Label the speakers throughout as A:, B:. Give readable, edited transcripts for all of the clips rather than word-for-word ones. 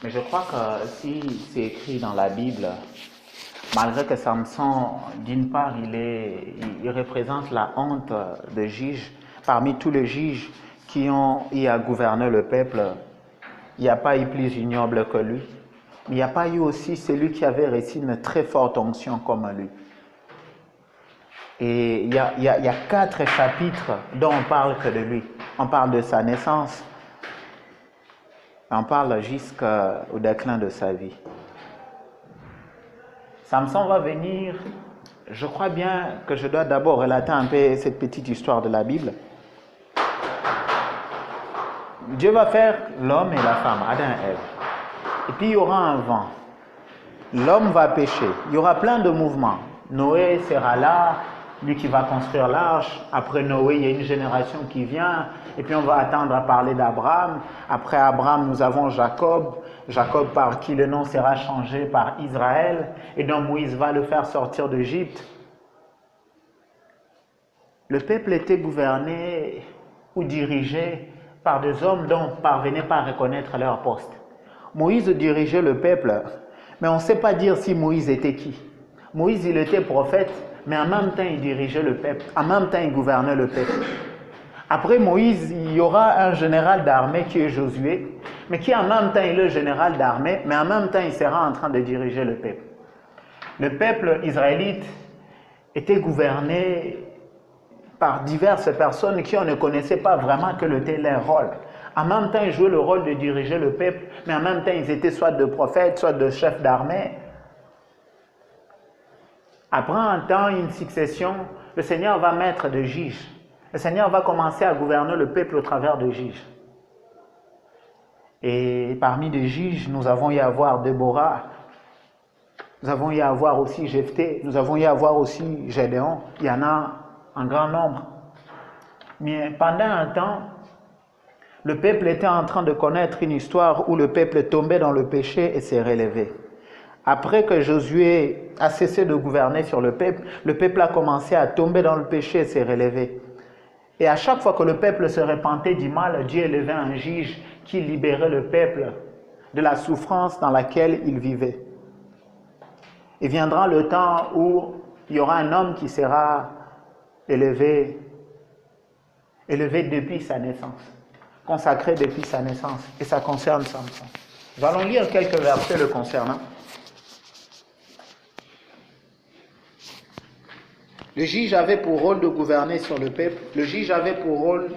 A: Mais je crois que si c'est écrit dans la Bible, malgré que Samson, d'une part, il représente la honte de juge, parmi tous les juges qui ont eu à gouverner le peuple, il n'y a pas eu plus ignoble que lui. Mais il n'y a pas eu aussi celui qui avait reçu une très forte onction comme lui. Et il y a 4 chapitres dont on parle que de lui. On parle de sa naissance. On parle jusqu'au déclin de sa vie. Samson va venir, je crois bien que je dois d'abord relater un peu cette petite histoire de la Bible. Dieu va faire l'homme et la femme, Adam et Ève. Et puis il y aura un vent. L'homme va pécher. Il y aura plein de mouvements. Noé sera là, lui qui va construire l'arche. Après Noé, il y a une génération qui vient. Et puis on va attendre à parler d'Abraham. Après Abraham, nous avons Jacob. Jacob par qui le nom sera changé par Israël. Et donc Moïse va le faire sortir d'Égypte. Le peuple était gouverné ou dirigé par des hommes dont on ne parvenait pas à reconnaître leur poste. Moïse dirigeait le peuple, mais on ne sait pas dire si Moïse était qui. Moïse, il était prophète, mais en même temps, il dirigeait le peuple. En même temps, il gouvernait le peuple. Après Moïse, il y aura un général d'armée qui est Josué, mais qui en même temps est le général d'armée, mais en même temps, il sera en train de diriger le peuple. Le peuple israélite était gouverné par diverses personnes qui on ne connaissait pas vraiment quel était leur rôle. En même temps, ils jouaient le rôle de diriger le peuple, mais en même temps, ils étaient soit de prophètes, soit de chefs d'armée. Après un temps, une succession, le Seigneur va mettre des juges. Le Seigneur va commencer à gouverner le peuple au travers de juges. Et parmi les juges, nous avons eu à voir Déborah, nous avons eu à voir aussi Jephthé, nous avons eu à voir aussi Gédéon. Il y en a un grand nombre. Mais pendant un temps, le peuple était en train de connaître une histoire où le peuple tombait dans le péché et s'est relevé. Après que Josué a cessé de gouverner sur le peuple a commencé à tomber dans le péché et s'est relevé. Et à chaque fois que le peuple se repentait du mal, Dieu élevait un juge qui libérait le peuple de la souffrance dans laquelle il vivait. Il viendra le temps où il y aura un homme qui sera élevé depuis sa naissance, consacré depuis sa naissance, et ça concerne Samson. Nous allons lire quelques versets le concernant. Le juge avait pour rôle de gouverner sur le peuple. Le juge avait pour rôle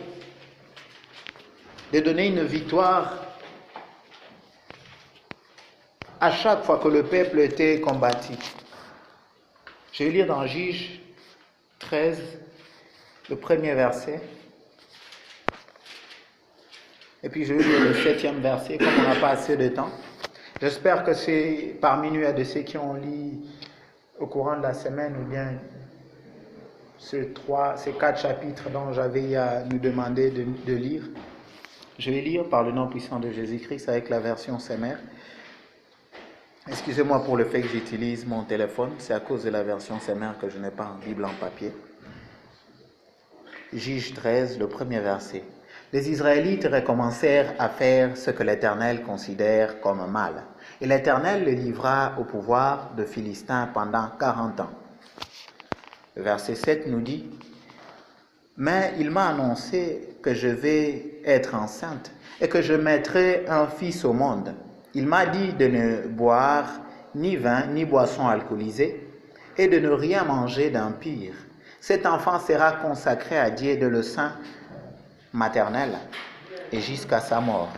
A: de donner une victoire à chaque fois que le peuple était combattu. Je vais lire dans Juge 13, le premier verset. Et puis je vais lire le 7e verset, comme on n'a pas assez de temps. J'espère que c'est parmi nous, il y a de ceux qui ont lu au courant de la semaine, ou bien ces 4 chapitres dont j'avais à nous demander de lire. Je vais lire par le nom puissant de Jésus-Christ avec la version Semer. Excusez-moi pour le fait que j'utilise mon téléphone, c'est à cause de la version Semer que je n'ai pas en Bible en papier. Juge 13, le premier verset. Les Israélites recommencèrent à faire ce que l'Éternel considère comme mal. Et l'Éternel les livra au pouvoir de Philistins pendant 40 ans. Le verset 7 nous dit, « Mais il m'a annoncé que je vais être enceinte et que je mettrai un fils au monde. Il m'a dit de ne boire ni vin ni boisson alcoolisée et de ne rien manger d'impur. Cet enfant sera consacré à Dieu de le sein maternel et jusqu'à sa mort. »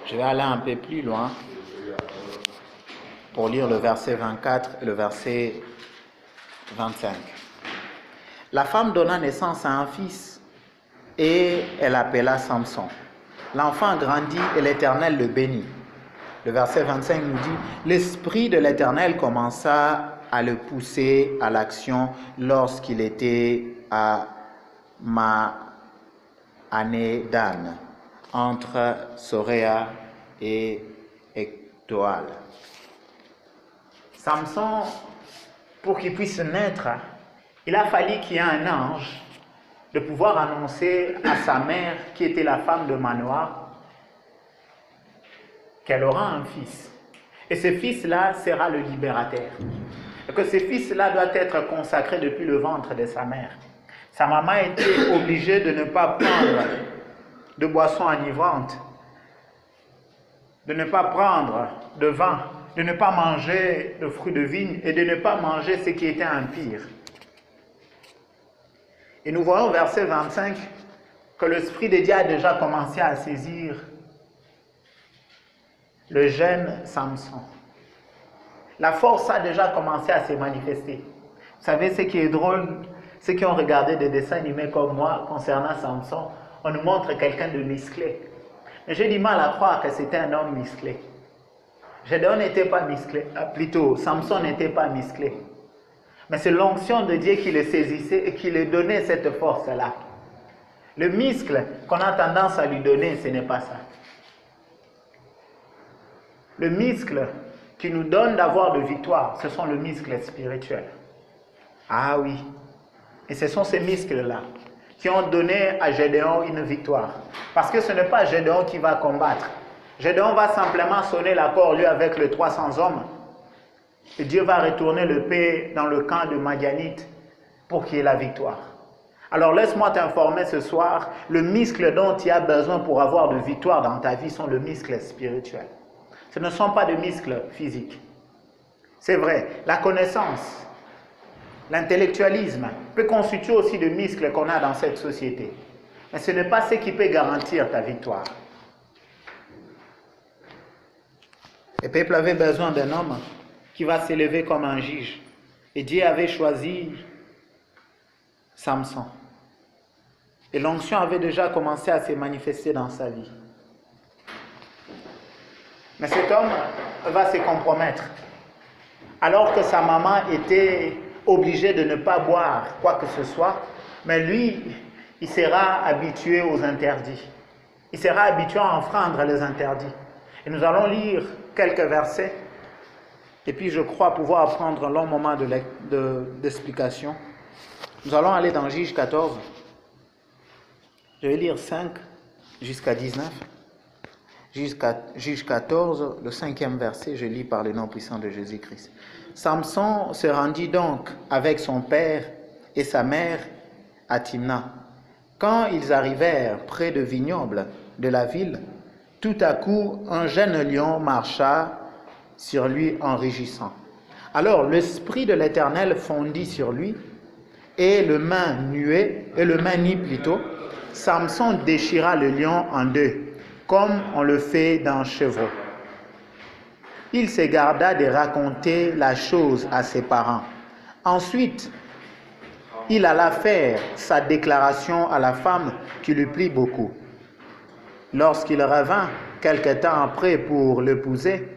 A: Je vais aller un peu plus loin pour lire le verset 24 et le verset 25. La femme donna naissance à un fils et elle appela Samson. L'enfant grandit et l'Éternel le bénit. Le verset 25 nous dit, « L'Esprit de l'Éternel commença à le pousser à l'action lorsqu'il était à Mahanédan, entre Soréa et Ectoal. » Samson, pour qu'il puisse naître, il a fallu qu'il y ait un ange de pouvoir annoncer à sa mère, qui était la femme de Manoah, qu'elle aura un fils. Et ce fils-là sera le libérateur. Et que ce fils-là doit être consacré depuis le ventre de sa mère. Sa maman était obligée de ne pas prendre de boissons enivrantes, de ne pas prendre de vin, de ne pas manger de fruits de vigne et de ne pas manger ce qui était impur. Et nous voyons au verset 25 que l'Esprit de Dieu a déjà commencé à saisir le jeune Samson. La force a déjà commencé à se manifester. Vous savez ce qui est drôle, ceux qui ont regardé des dessins animés comme moi concernant Samson, on nous montre quelqu'un de musclé. Mais j'ai du mal à croire que c'était un homme musclé. Gédéon n'était pas musclé, plutôt Samson n'était pas musclé. Mais c'est l'onction de Dieu qui le saisissait et qui lui donnait cette force-là. Le muscle qu'on a tendance à lui donner, ce n'est pas ça. Le muscle qui nous donne d'avoir de victoire, ce sont les muscles spirituels. Ah oui. Et ce sont ces muscles-là qui ont donné à Gédéon une victoire. Parce que ce n'est pas Gédéon qui va combattre. Gédéon va simplement sonner l'accord, lui, avec les 300 hommes. Et Dieu va retourner le paix dans le camp de Madianite pour qu'il y ait la victoire. Alors laisse-moi t'informer ce soir, le muscle dont tu as besoin pour avoir de victoire dans ta vie sont les muscles spirituels. Ce ne sont pas des muscles physiques. C'est vrai, la connaissance, l'intellectualisme peut constituer aussi des muscles qu'on a dans cette société. Mais ce n'est pas ce qui peut garantir ta victoire. Le peuple avait besoin d'un homme qui va s'élever comme un juge. Et Dieu avait choisi Samson. Et l'onction avait déjà commencé à se manifester dans sa vie. Mais cet homme va se compromettre. Alors que sa maman était obligée de ne pas boire quoi que ce soit, mais lui, il sera habitué aux interdits. Il sera habitué à enfreindre les interdits. Et nous allons lire quelques versets. Et puis je crois pouvoir prendre un long moment d'explication. Nous allons aller dans Juge 14. Je vais lire 5 jusqu'à 19. Juge 14, le 5e verset, je lis par le nom puissant de Jésus-Christ. Samson se rendit donc avec son père et sa mère à Timna. Quand ils arrivèrent près de vignoble de la ville, tout à coup, un jeune lion marcha sur lui en rugissant. Alors l'Esprit de l'Éternel fondit sur lui, et le main nu plutôt, Samson déchira le lion en deux, comme on le fait dans Chevreau. Il se garda de raconter la chose à ses parents. Ensuite, il alla faire sa déclaration à la femme qui lui plut beaucoup. Lorsqu'il revint quelque temps après pour l'épouser,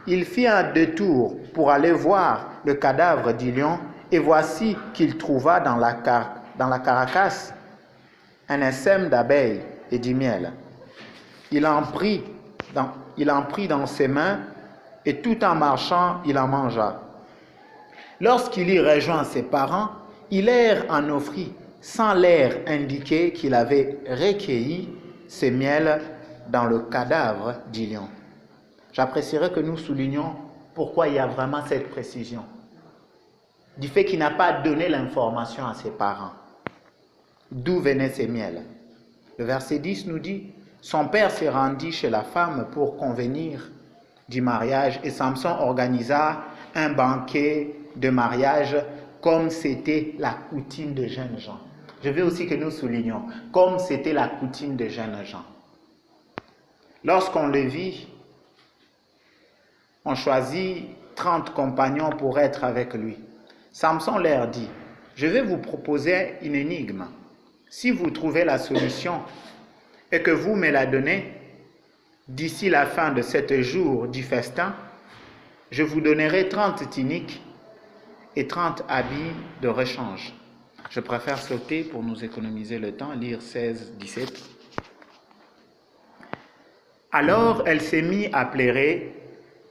A: il fit un détour pour aller voir le cadavre du lion, et voici qu'il trouva dans la carcasse un essaim d'abeilles et du miel. Il en prit dans ses mains, et tout en marchant, il en mangea. Lorsqu'il y rejoint ses parents, il leur en offrit, sans leur indiquer qu'il avait recueilli ce miel dans le cadavre du lion. J'apprécierais que nous soulignions pourquoi il y a vraiment cette précision. Du fait qu'il n'a pas donné l'information à ses parents. D'où venait ce miel? Le verset 10 nous dit, son père se rendit chez la femme pour convenir du mariage et Samson organisa un banquet de mariage comme c'était la coutume de jeunes gens. Je veux aussi que nous soulignions, comme c'était la coutume de jeunes gens. Lorsqu'on le vit, on choisit 30 compagnons pour être avec lui. Samson leur dit, je vais vous proposer une énigme. Si vous trouvez la solution et que vous me la donnez, d'ici la fin de 7 jours du festin, je vous donnerai 30 tuniques et 30 habits de rechange. Je préfère sauter pour nous économiser le temps, lire 16, 17. Alors elle s'est mise à pleurer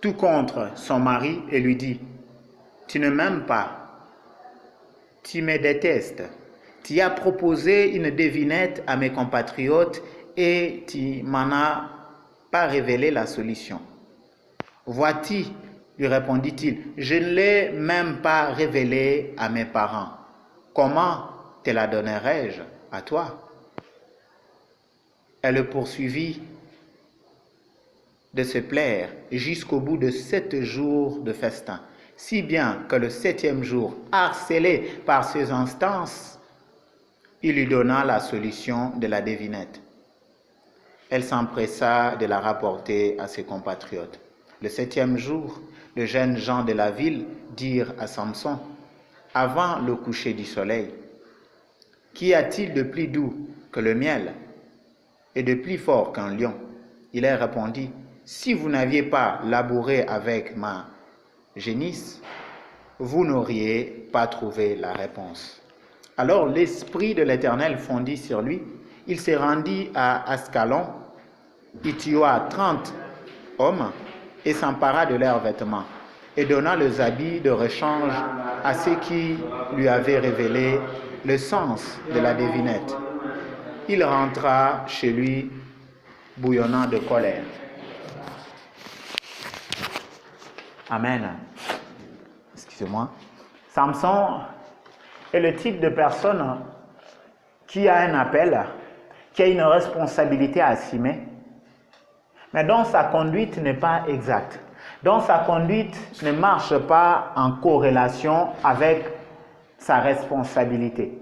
A: tout contre son mari et lui dit, tu ne m'aimes pas, tu me détestes, tu as proposé une devinette à mes compatriotes et tu m'en as pas révélé la solution. Vois-tu, lui répondit-il, je ne l'ai même pas révélée à mes parents. Comment te la donnerai-je à toi? Elle le poursuivit de se plaire jusqu'au bout de 7 jours de festin, si bien que le 7e jour, harcelé par ses instances, il lui donna la solution de la devinette. Elle s'empressa de la rapporter à ses compatriotes. Le 7e jour, les jeunes gens de la ville dirent à Samson, avant le coucher du soleil, « Qu'y a-t-il de plus doux que le miel et de plus fort qu'un lion ?» Il leur répondit, « Si vous n'aviez pas labouré avec ma génisse, vous n'auriez pas trouvé la réponse. » Alors l'Esprit de l'Éternel fondit sur lui. Il se rendit à Ascalon, il tua 30 hommes et s'empara de leurs vêtements et donna les habits de rechange à ceux qui lui avaient révélé le sens de la devinette. Il rentra chez lui bouillonnant de colère. Amen. Excusez-moi. Samson est le type de personne qui a un appel, qui a une responsabilité à assumer, mais dont sa conduite n'est pas exacte, dont sa conduite ne marche pas en corrélation avec sa responsabilité.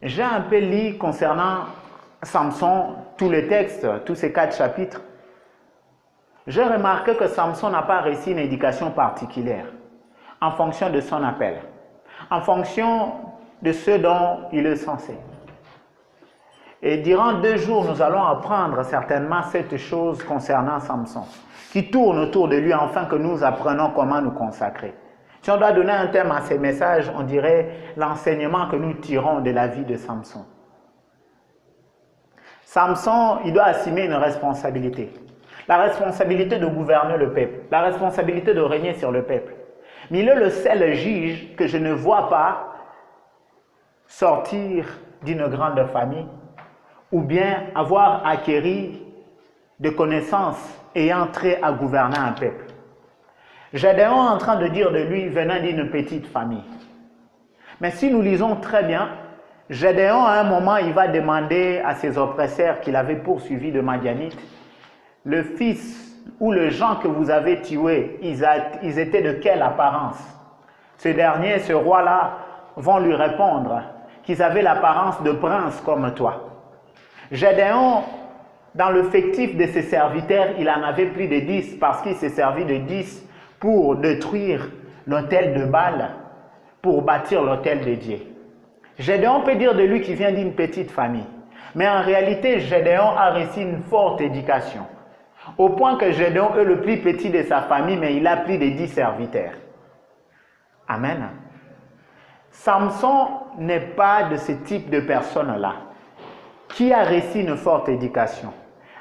A: J'ai un peu lu concernant Samson tous les textes, tous ces 4 chapitres. J'ai remarqué que Samson n'a pas reçu une éducation particulière en fonction de son appel, en fonction de ce dont il est censé. Et durant 2 jours, nous allons apprendre certainement cette chose concernant Samson, qui tourne autour de lui afin que nous apprenions comment nous consacrer. Si on doit donner un thème à ces messages, on dirait l'enseignement que nous tirons de la vie de Samson. Samson, il doit assumer une responsabilité. La responsabilité de gouverner le peuple, la responsabilité de régner sur le peuple. Mais il est le seul juge que je ne vois pas sortir d'une grande famille ou bien avoir acquis de connaissances ayant trait à gouverner un peuple. Gédéon est en train de dire de lui venant d'une petite famille. Mais si nous lisons très bien, Gédéon à un moment il va demander à ses oppresseurs qu'il avait poursuivis de Madianites, le fils ou les gens que vous avez tués, ils étaient de quelle apparence? Ce dernier, ce roi-là, vont lui répondre qu'ils avaient l'apparence de prince comme toi. Gédéon, dans le fictif de ses serviteurs, il en avait plus de 10 parce qu'il s'est servi de 10 pour détruire l'autel de Baal, pour bâtir l'autel de Dieu. Gédéon peut dire de lui qu'il vient d'une petite famille, mais en réalité, Gédéon a reçu une forte éducation, au point que Gédéon est le plus petit de sa famille, mais il a plus de 10 serviteurs. Amen. Samson n'est pas de ce type de personne-là, qui a reçu une forte éducation.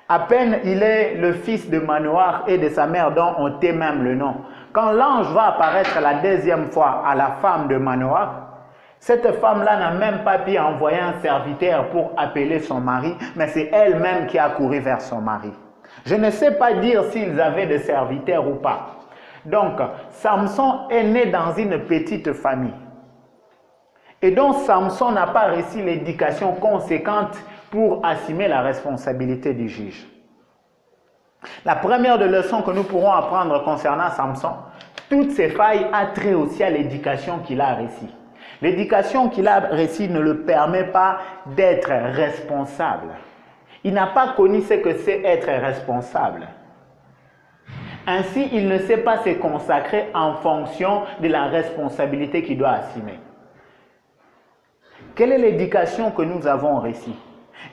A: À peine il est le fils de Manoah et de sa mère dont on tait même le nom. Quand l'ange va apparaître la 2e fois à la femme de Manoah, cette femme-là n'a même pas pu envoyer un serviteur pour appeler son mari, mais c'est elle-même qui a couru vers son mari. Je ne sais pas dire s'ils avaient des serviteurs ou pas. Donc, Samson est né dans une petite famille. Et donc, Samson n'a pas reçu l'éducation conséquente pour assumer la responsabilité du juge. La première des leçons que nous pourrons apprendre concernant Samson, toutes ces failles a trait aussi à l'éducation qu'il a reçue. L'éducation qu'il a reçue ne le permet pas d'être responsable. Il n'a pas connu ce que c'est être responsable. Ainsi, il ne sait pas se consacrer en fonction de la responsabilité qu'il doit assumer. Quelle est l'éducation que nous avons reçue?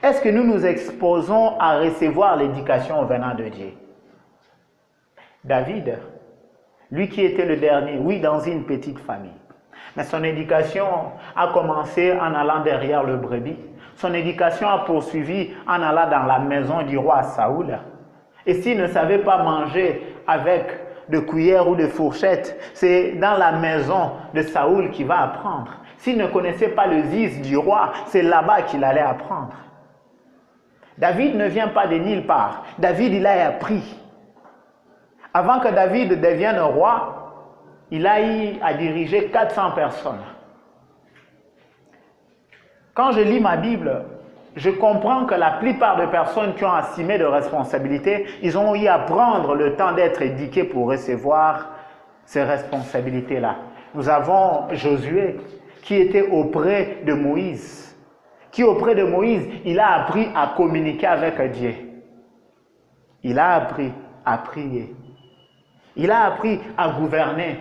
A: Est-ce que nous nous exposons à recevoir l'éducation venant de Dieu? David, lui qui était le dernier, oui, dans une petite famille. Mais son éducation a commencé en allant derrière le brebis. Son éducation a poursuivi en allant dans la maison du roi Saoul. Et s'il ne savait pas manger avec de cuillères ou de fourchettes, c'est dans la maison de Saoul qu'il va apprendre. S'il ne connaissait pas le ziz du roi, c'est là-bas qu'il allait apprendre. David ne vient pas de nulle part. David, il a appris. Avant que David devienne roi, il a eu à diriger 400 personnes. Quand je lis ma Bible, je comprends que la plupart des personnes qui ont assumé de responsabilités, ils ont eu à prendre le temps d'être éduqués pour recevoir ces responsabilités-là. Nous avons Josué qui était auprès de Moïse. Qui auprès de Moïse, il a appris à communiquer avec Dieu. Il a appris à prier. Il a appris à gouverner.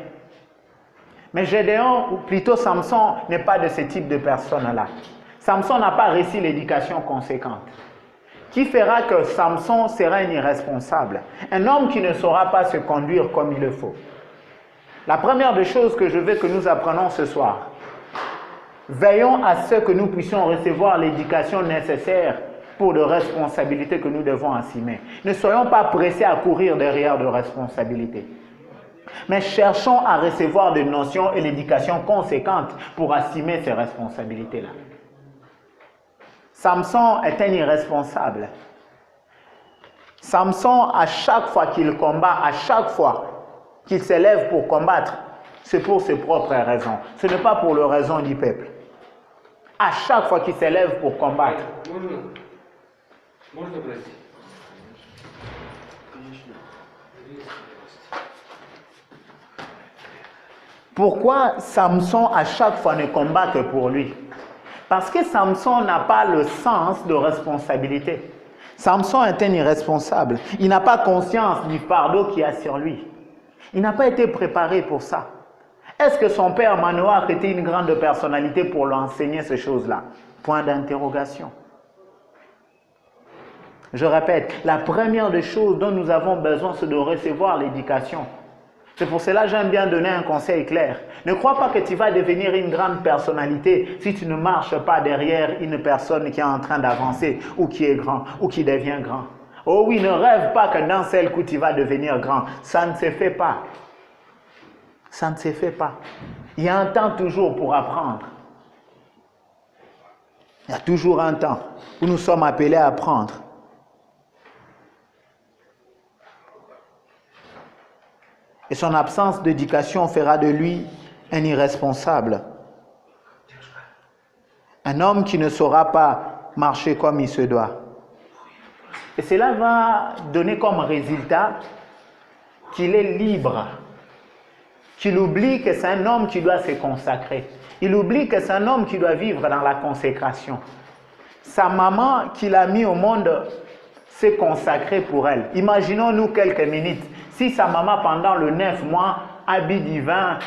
A: Mais Gédéon, ou plutôt Samson, n'est pas de ce type de personne-là. Samson n'a pas reçu l'éducation conséquente. Qui fera que Samson sera un irresponsable? Un homme qui ne saura pas se conduire comme il le faut. La première des choses que je veux que nous apprenons ce soir, veillons à ce que nous puissions recevoir l'éducation nécessaire pour de responsabilités que nous devons assumer. Ne soyons pas pressés à courir derrière de responsabilités. Mais cherchons à recevoir des notions et l'éducation conséquente pour assumer ces responsabilités-là. Samson est un irresponsable. Samson, à chaque fois qu'il combat, à chaque fois qu'il s'élève pour combattre, c'est pour ses propres raisons. Ce n'est pas pour les raisons du peuple. À chaque fois qu'il s'élève pour combattre. Pourquoi Samson à chaque fois ne combat que pour lui? Parce que Samson n'a pas le sens de responsabilité. Samson est un irresponsable. Il n'a pas conscience du fardeau qu'il y a sur lui. Il n'a pas été préparé pour ça. Est-ce que son père Manoah était une grande personnalité pour lui enseigner ces choses-là? Point d'interrogation. Je répète, la première des choses dont nous avons besoin, c'est de recevoir l'éducation. C'est pour cela que j'aime bien donner un conseil clair. Ne crois pas que tu vas devenir une grande personnalité si tu ne marches pas derrière une personne qui est en train d'avancer ou qui est grand ou qui devient grand. Oh oui, ne rêve pas que d'un seul coup tu vas devenir grand. Ça ne se fait pas. Ça ne se fait pas. Il y a un temps toujours pour apprendre. Il y a toujours un temps où nous sommes appelés à apprendre. Et son absence d'éducation fera de lui un irresponsable. Un homme qui ne saura pas marcher comme il se doit. Et cela va donner comme résultat qu'il est libre. Qu'il oublie que c'est un homme qui doit se consacrer. Il oublie que c'est un homme qui doit vivre dans la consécration. Sa maman qu'il a mis au monde s'est consacrée pour elle. Imaginons-nous quelques minutes. Si sa maman, pendant le 9 mois, a bu du vin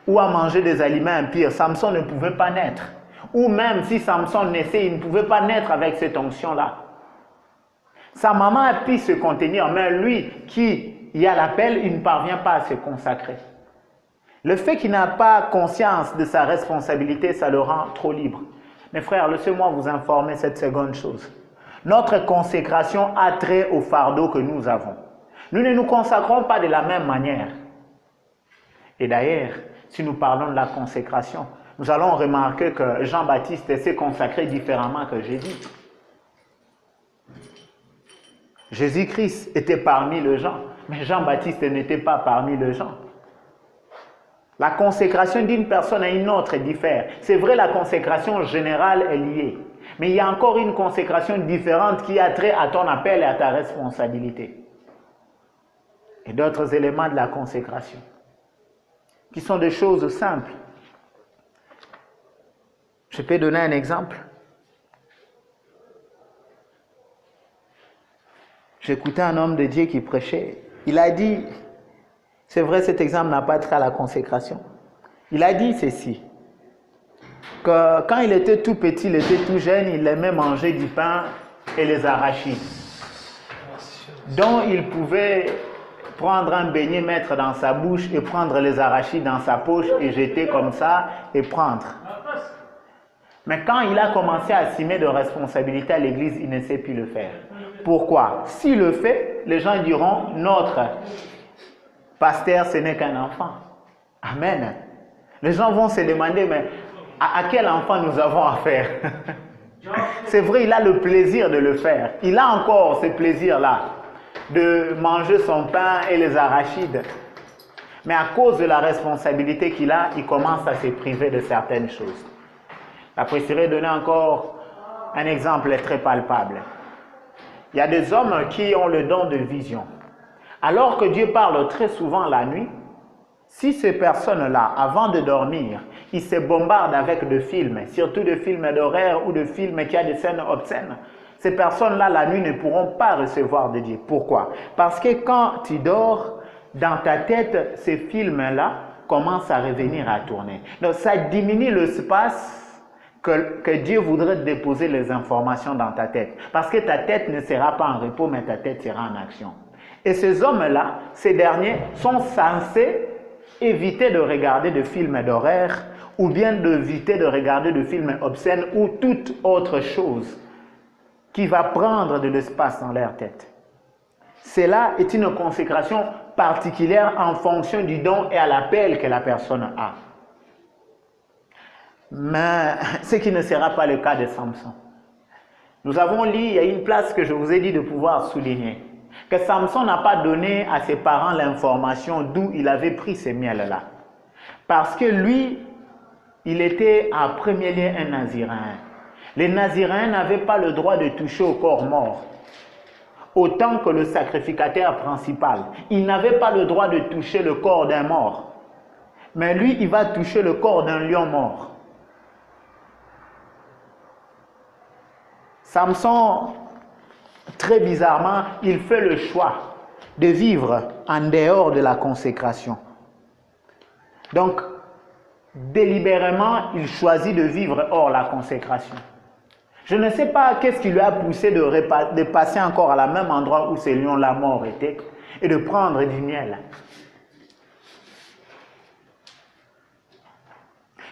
A: ou a mangé des aliments impurs, Samson ne pouvait pas naître. Ou même si Samson naissait, il ne pouvait pas naître avec cette onction-là. Sa maman a pu se contenir, mais lui qui y a l'appel, il ne parvient pas à se consacrer. Le fait qu'il n'a pas conscience de sa responsabilité, ça le rend trop libre. Mes frères, laissez-moi vous informer cette seconde chose. Notre consécration a trait au fardeau que nous avons. Nous ne nous consacrons pas de la même manière. Et d'ailleurs, si nous parlons de la consécration, nous allons remarquer que Jean-Baptiste s'est consacré différemment que Jésus. Jésus-Christ était parmi les gens, mais Jean-Baptiste n'était pas parmi les gens. La consécration d'une personne à une autre diffère. C'est vrai, la consécration générale est liée. Mais il y a encore une consécration différente qui a trait à ton appel et à ta responsabilité. Et d'autres éléments de la consécration, qui sont des choses simples. Je peux donner un exemple. J'écoutais un homme de Dieu qui prêchait. Il a dit, c'est vrai, cet exemple n'a pas trait à la consécration. Il a dit ceci, que quand il était tout petit, il était tout jeune, il aimait manger du pain et les arachides, dont il pouvait prendre un beignet, mettre dans sa bouche et prendre les arachides dans sa poche et jeter comme ça et prendre. Mais quand il a commencé à assumer de responsabilités à l'église, il ne sait plus le faire. Pourquoi? S'il le fait, les gens diront, notre pasteur, ce n'est qu'un enfant. Amen. Les gens vont se demander, mais à quel enfant nous avons affaire? C'est vrai, il a le plaisir de le faire. Il a encore ce plaisir-là de manger son pain et les arachides. Mais à cause de la responsabilité qu'il a, il commence à se priver de certaines choses. J'apprécierais donner encore un exemple très palpable. Il y a des hommes qui ont le don de vision. Alors que Dieu parle très souvent la nuit, si ces personnes-là, avant de dormir, ils se bombardent avec des films, surtout des films d'horreur ou des films qui ont des scènes obscènes, ces personnes-là, la nuit, ne pourront pas recevoir de Dieu. Pourquoi? Parce que quand tu dors, dans ta tête, ces films-là commencent à revenir à tourner. Donc, ça diminue l'espace que Dieu voudrait déposer les informations dans ta tête. Parce que ta tête ne sera pas en repos, mais ta tête sera en action. Et ces hommes-là, ces derniers, sont censés éviter de regarder de films d'horreur ou bien d'éviter de regarder de films obscènes ou toute autre chose qui va prendre de l'espace dans leur tête. Cela est une consécration particulière en fonction du don et à l'appel que la personne a. Mais ce qui ne sera pas le cas de Samson. Nous avons lu, il y a une place que je vous ai dit de pouvoir souligner, que Samson n'a pas donné à ses parents l'information d'où il avait pris ces miels-là. Parce que lui, il était en premier lieu un Naziréen. Les Naziréens n'avaient pas le droit de toucher au corps mort, autant que le sacrificateur principal. Il n'avait pas le droit de toucher le corps d'un mort. Mais lui, il va toucher le corps d'un lion mort. Samson, très bizarrement, il fait le choix de vivre en dehors de la consécration. Donc, délibérément, il choisit de vivre hors la consécration. Je ne sais pas qu'est-ce qui lui a poussé de passer encore à la même endroit où ces lions-là morts étaient et de prendre du miel.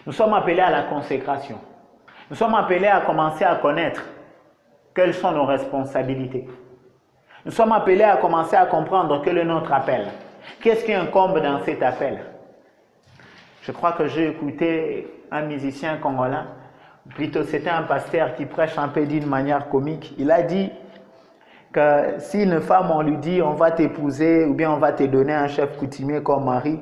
A: Nous sommes appelés à la consécration. Nous sommes appelés à commencer à connaître quelles sont nos responsabilités. Nous sommes appelés à commencer à comprendre quel est notre appel. Qu'est-ce qui incombe dans cet appel? Je crois que j'ai écouté un musicien congolais, plutôt c'était un pasteur qui prêche un peu d'une manière comique. Il a dit que si une femme, on lui dit on va t'épouser ou bien on va te donner un chef coutumier comme mari,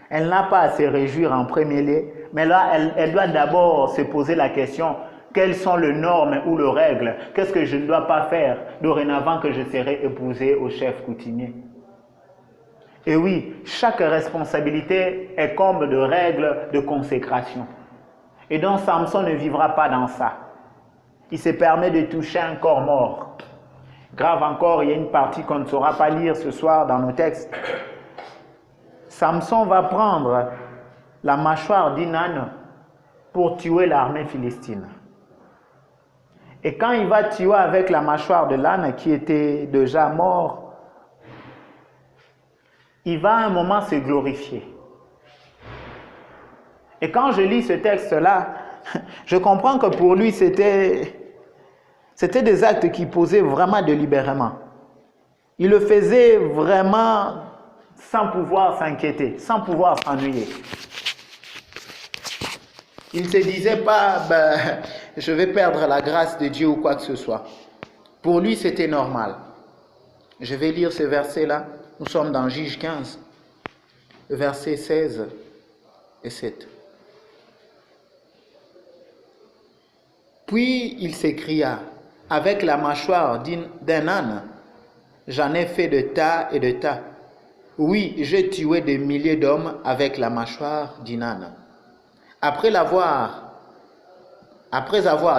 A: elle n'a pas à se réjouir en premier lieu, mais là elle doit d'abord se poser la question: quelles sont les normes ou les règles? Qu'est-ce que je ne dois pas faire dorénavant que je serai épousé au chef coutumier? Et oui, chaque responsabilité incombe de règles de consécration. Et donc Samson ne vivra pas dans ça. Il se permet de toucher un corps mort. Grave encore, il y a une partie qu'on ne saura pas lire ce soir dans nos textes. Samson va prendre la mâchoire d'un âne pour tuer l'armée philistine. Et quand il va tuer avec la mâchoire de l'âne qui était déjà mort, il va à un moment se glorifier. Et quand je lis ce texte-là, je comprends que pour lui, c'était des actes qu'il posait vraiment délibérément. Il le faisait vraiment sans pouvoir s'inquiéter, sans pouvoir s'ennuyer. Il ne se disait pas, je vais perdre la grâce de Dieu ou quoi que ce soit. Pour lui, c'était normal. Je vais lire ce verset-là. Nous sommes dans Juge 15, versets 16 et 7. Puis il s'écria, avec la mâchoire d'un âne, j'en ai fait de tas et de tas. Oui, j'ai tué des milliers d'hommes avec la mâchoire d'un âne. Après avoir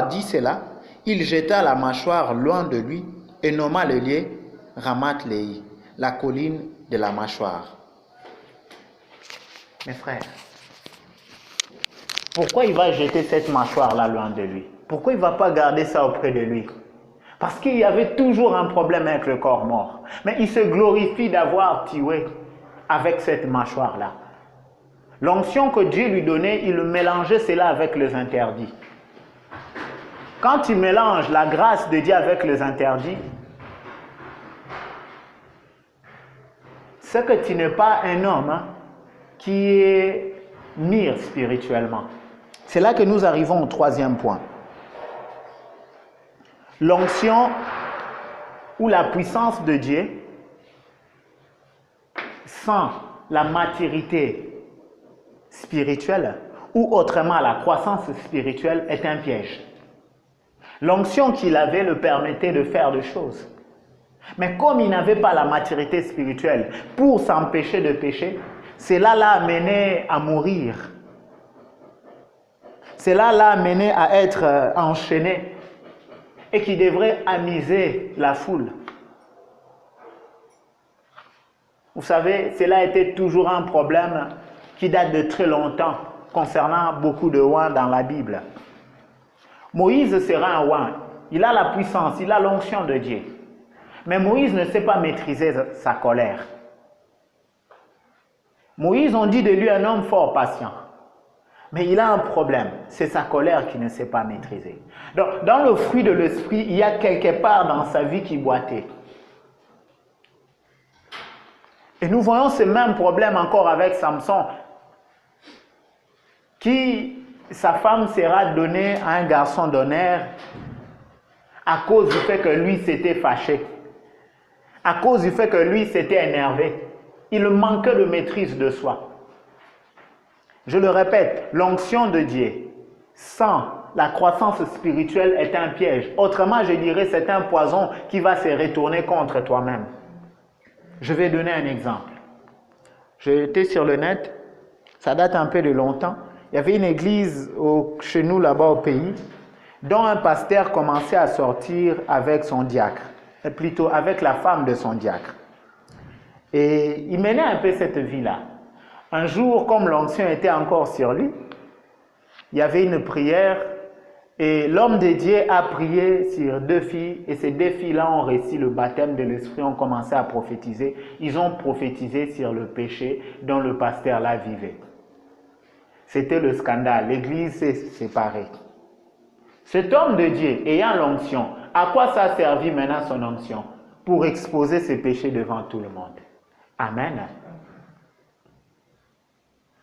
A: dit cela, il jeta la mâchoire loin de lui et nomma le lieu Ramath-Lehi, la colline de la mâchoire. Mes frères, pourquoi il va jeter cette mâchoire-là loin de lui? Pourquoi il ne va pas garder ça auprès de lui? Parce qu'il y avait toujours un problème avec le corps mort. Mais il se glorifie d'avoir tué avec cette mâchoire-là. L'onction que Dieu lui donnait, il mélangeait cela avec les interdits. Quand tu mélanges la grâce de Dieu avec les interdits, c'est que tu n'es pas un homme qui est mûr spirituellement. C'est là que nous arrivons au troisième point. L'onction ou la puissance de Dieu sans la maturité spirituelle ou autrement la croissance spirituelle est un piège. L'onction qu'il avait le permettait de faire des choses. Mais comme il n'avait pas la maturité spirituelle pour s'empêcher de pécher, cela l'a amené à mourir. Cela l'a amené à être enchaîné et qui devrait amuser la foule. Vous savez, cela a été toujours un problème qui date de très longtemps concernant beaucoup de rois dans la Bible. Moïse sera un roi. Il a la puissance, il a l'onction de Dieu. Mais Moïse ne sait pas maîtriser sa colère. Moïse, on dit de lui un homme fort patient. Mais il a un problème, c'est sa colère qu'il ne sait pas maîtriser. Donc, dans le fruit de l'esprit, il y a quelque part dans sa vie qui boitait. Et nous voyons ce même problème encore avec Samson, qui, sa femme sera donnée à un garçon d'honneur à cause du fait que lui s'était fâché, à cause du fait que lui s'était énervé. Il manquait de maîtrise de soi. Je le répète, l'onction de Dieu sans la croissance spirituelle est un piège. Autrement, je dirais, c'est un poison qui va se retourner contre toi-même. Je vais donner un exemple. J'étais sur le net, ça date un peu de longtemps. Il y avait une église chez nous là-bas au pays, dont un pasteur commençait à sortir avec son diacre, plutôt avec la femme de son diacre. Et il menait un peu cette vie-là. Un jour, comme l'onction était encore sur lui, il y avait une prière et l'homme de Dieu a prié sur 2 filles et ces 2 filles-là ont reçu le baptême de l'esprit, ont commencé à prophétiser. Ils ont prophétisé sur le péché dont le pasteur-là vivait. C'était le scandale. L'église s'est séparée. Cet homme de Dieu, ayant l'onction, à quoi ça a servi maintenant son onction? Pour exposer ses péchés devant tout le monde. Amen.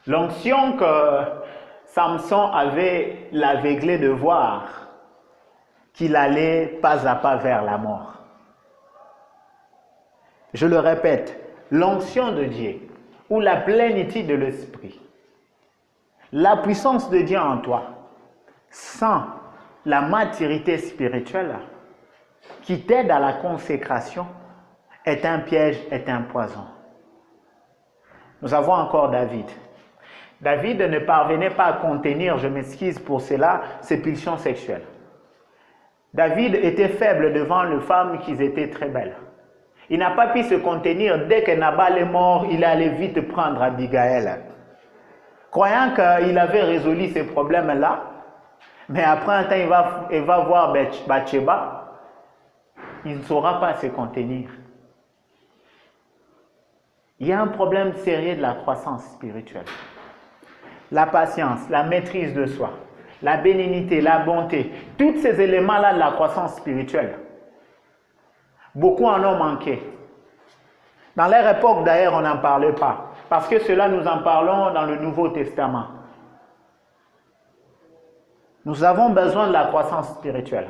A: L'onction que Samson avait l'aveuglé de voir qu'il allait pas à pas vers la mort. Je le répète, l'onction de Dieu ou la plénitude de l'esprit, la puissance de Dieu en toi, sans la maturité spirituelle qui t'aide à la consécration, est un piège, est un poison. Nous avons encore David. David ne parvenait pas à contenir, je m'excuse pour cela, ses pulsions sexuelles. David était faible devant les femmes qui étaient très belles. Il n'a pas pu se contenir. Dès que Nabal est mort, il allait vite prendre Abigail. Croyant qu'il avait résolu ces problèmes-là, mais après un temps, il va voir Bathsheba, il ne saura pas se contenir. Il y a un problème sérieux de la croissance spirituelle. La patience, la maîtrise de soi, la bénignité, la bonté, tous ces éléments-là de la croissance spirituelle. Beaucoup en ont manqué. Dans leur époque d'ailleurs, on n'en parlait pas, parce que cela nous en parlons dans le Nouveau Testament. Nous avons besoin de la croissance spirituelle.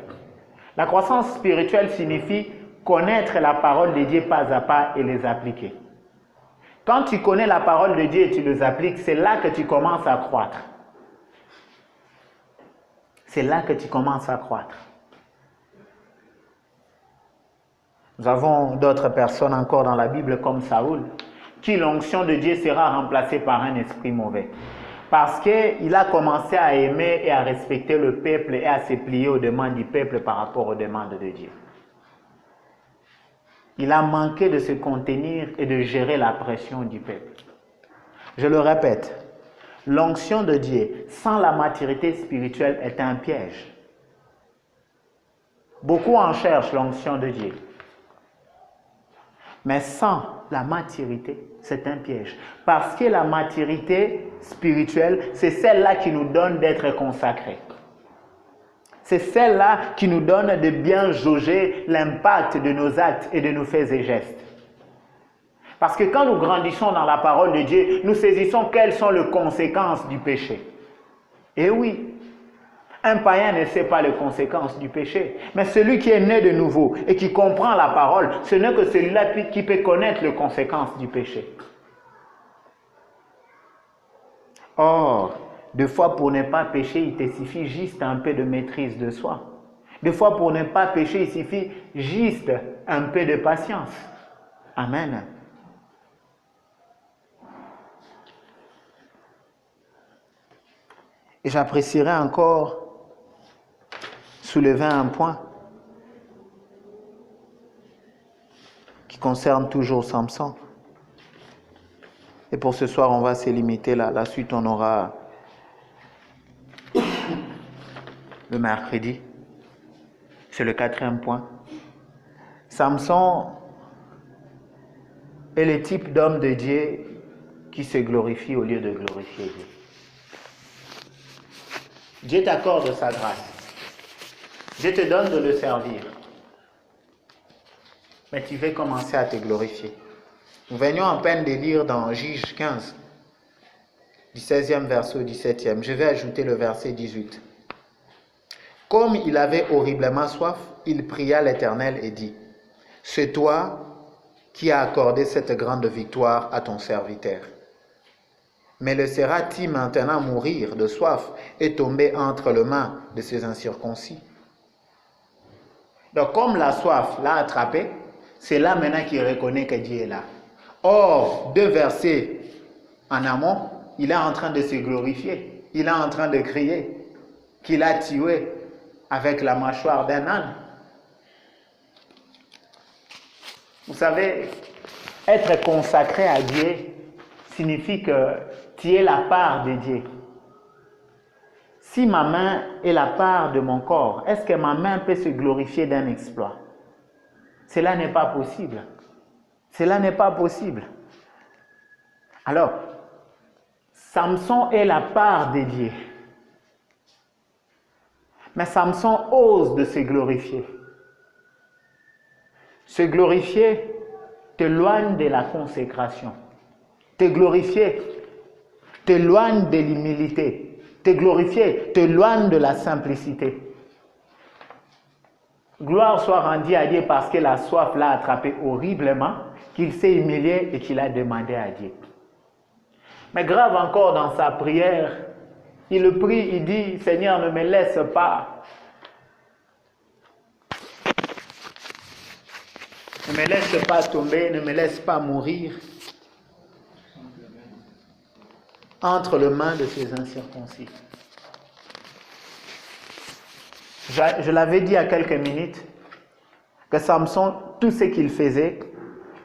A: La croissance spirituelle signifie connaître la parole de Dieu pas à pas et les appliquer. Quand tu connais la parole de Dieu et tu les appliques, c'est là que tu commences à croître. C'est là que tu commences à croître. Nous avons d'autres personnes encore dans la Bible comme Saoul, qui l'onction de Dieu sera remplacée par un esprit mauvais. Parce qu'il a commencé à aimer et à respecter le peuple et à se plier aux demandes du peuple par rapport aux demandes de Dieu. Il a manqué de se contenir et de gérer la pression du peuple. Je le répète, l'onction de Dieu sans la maturité spirituelle est un piège. Beaucoup en cherchent l'onction de Dieu. Mais sans la maturité, c'est un piège. Parce que la maturité spirituelle, c'est celle-là qui nous donne d'être consacrés. C'est celle-là qui nous donne de bien jauger l'impact de nos actes et de nos faits et gestes. Parce que quand nous grandissons dans la parole de Dieu, nous saisissons quelles sont les conséquences du péché. Et oui, Un païen ne sait pas les conséquences du péché. Mais celui qui est né de nouveau et qui comprend la parole, ce n'est que celui-là qui peut connaître les conséquences du péché. Or, des fois pour ne pas pécher, il te suffit juste un peu de maîtrise de soi. Des fois pour ne pas pécher, il suffit juste un peu de patience. Amen. Et j'apprécierais encore soulever un point qui concerne toujours Samson. Et pour ce soir, on va se limiter là. La suite, on aura le mercredi. C'est le 4e point. Samson est le type d'homme de Dieu qui se glorifie au lieu de glorifier Dieu. Dieu t'accorde sa grâce. Dieu te donne de le servir. Mais tu veux commencer à te glorifier. Nous venions à peine de lire dans Juge 15, du 16e verset au 17e. Je vais ajouter le verset 18. Comme il avait horriblement soif, il pria l'Éternel et dit, « C'est toi qui as accordé cette grande victoire à ton serviteur. Mais laissera-t-il maintenant mourir de soif et tomber entre les mains de ces incirconcis? » Donc comme la soif l'a attrapé, c'est là maintenant qu'il reconnaît que Dieu est là. Or, 2 versets en amont, il est en train de se glorifier. Il est en train de crier qu'il a tué avec la mâchoire d'un âne. Vous savez, être consacré à Dieu signifie que tu es la part de Dieu. Si ma main est la part de mon corps, est-ce que ma main peut se glorifier d'un exploit? Cela n'est pas possible. Cela n'est pas possible. Alors, Samson est la part de Dieu. Mais Samson ose de se glorifier. Se glorifier t'éloigne de la consécration. Te glorifier t'éloigne de l'humilité. Te glorifier t'éloigne de la simplicité. Gloire soit rendue à Dieu parce que la soif l'a attrapé horriblement, qu'il s'est humilié et qu'il a demandé à Dieu. Mais grave encore dans sa prière, il prie, il dit, Seigneur, ne me laisse pas. Ne me laisse pas tomber, ne me laisse pas mourir entre les mains de ces incirconcis. Je l'avais dit il y a quelques minutes, que Samson, tout ce qu'il faisait,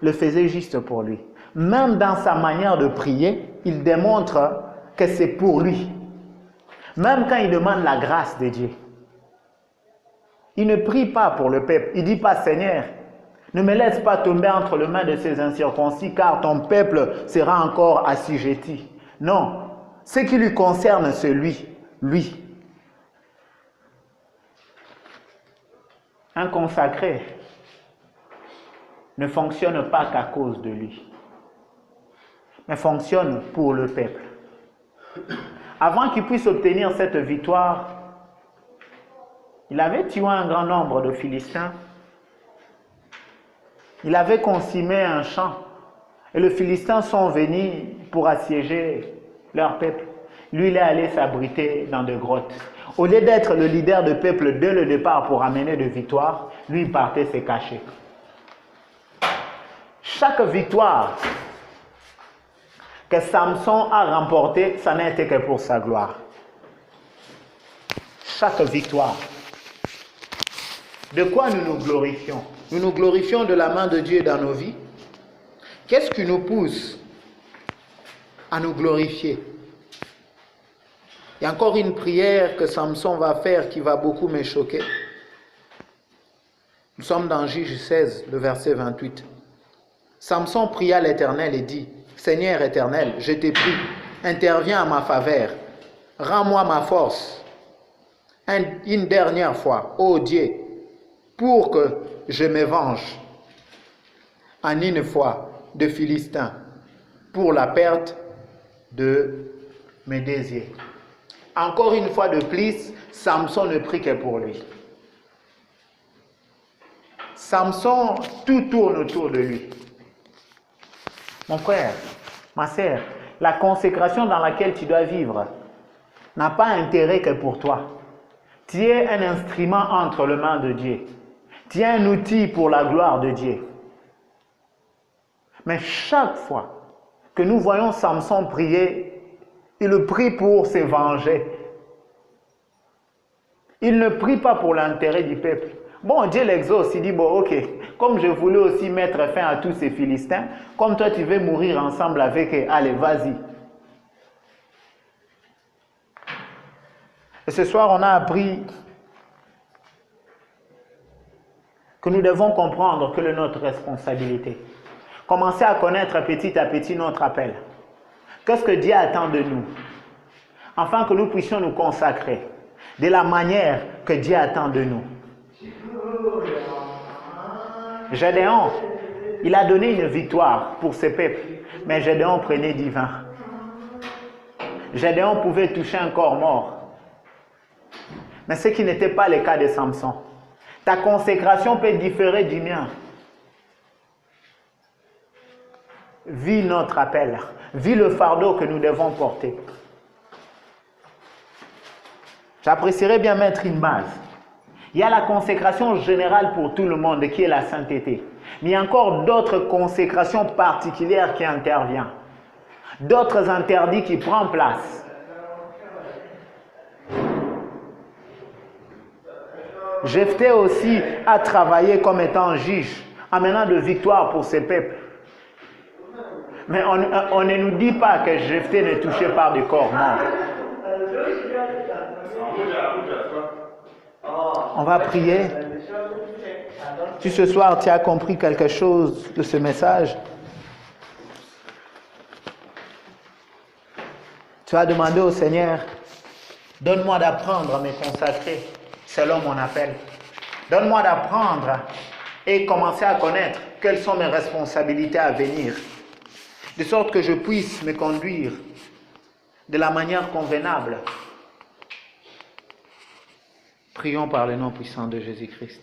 A: le faisait juste pour lui. Même dans sa manière de prier, il démontre que c'est pour lui. Même quand il demande la grâce de Dieu. Il ne prie pas pour le peuple. Il ne dit pas, Seigneur, ne me laisse pas tomber entre les mains de ces incirconcis, car ton peuple sera encore assujetti. Non, ce qui lui concerne, c'est lui. Un consacré ne fonctionne pas qu'à cause de lui, mais fonctionne pour le peuple. Avant qu'il puisse obtenir cette victoire, il avait tué un grand nombre de Philistins. Il avait consumé un champ. Et les Philistins sont venus pour assiéger leur peuple. Lui, il est allé s'abriter dans des grottes. Au lieu d'être le leader du peuple dès le départ pour amener des victoires, lui, il partait se cacher. Chaque victoire que Samson a remportée, ça n'a été que pour sa gloire. Chaque victoire. De quoi nous nous glorifions? Nous nous glorifions de la main de Dieu dans nos vies. Qu'est-ce qui nous pousse à nous glorifier? Il y a encore une prière que Samson va faire qui va beaucoup me choquer. Nous sommes dans Juge 16, le verset 28. Samson pria l'Éternel et dit, « Seigneur éternel, je te prie, interviens à ma faveur, rends-moi ma force. Une dernière fois, ô Dieu, pour que je me venge en une fois de Philistins pour la perte de mes désirs. » Encore une fois de plus, Samson ne prie que pour lui. Samson, tout tourne autour de lui. Mon frère, ma sœur, la consécration dans laquelle tu dois vivre n'a pas intérêt que pour toi. Tu es un instrument entre les mains de Dieu. Tu es un outil pour la gloire de Dieu. Mais chaque fois que nous voyons Samson prier, il prie pour se venger. Il ne prie pas pour l'intérêt du peuple. Bon, Dieu l'exauce, il dit, bon, ok, comme je voulais aussi mettre fin à tous ces Philistins, comme toi tu veux mourir ensemble avec eux, allez, vas-y. Et ce soir, on a appris que nous devons comprendre quelle est notre responsabilité. Commencer à connaître petit à petit notre appel. Qu'est-ce que Dieu attend de nous? Afin que nous puissions nous consacrer de la manière que Dieu attend de nous. Gédéon, il a donné une victoire pour ses peuples, mais Gédéon prenait du vin. Gédéon pouvait toucher un corps mort. Mais ce qui n'était pas le cas de Samson. Ta consécration peut différer du mien. Vis notre appel, vis le fardeau que nous devons porter. J'apprécierais bien mettre une base. Il y a la consécration générale pour tout le monde qui est la sainteté. Mais il y a encore d'autres consécrations particulières qui interviennent. D'autres interdits qui prennent place. Jephthé aussi a travaillé comme étant juge, amenant de victoire pour ses peuples. Mais on ne nous dit pas que Jephthé ne touchait pas du corps mort. On va prier. Si ce soir tu as compris quelque chose de ce message, tu vas demander au Seigneur, donne-moi d'apprendre à me consacrer selon mon appel. Donne-moi d'apprendre et commencer à connaître quelles sont mes responsabilités à venir, de sorte que je puisse me conduire de la manière convenable. Prions par le nom puissant de Jésus-Christ.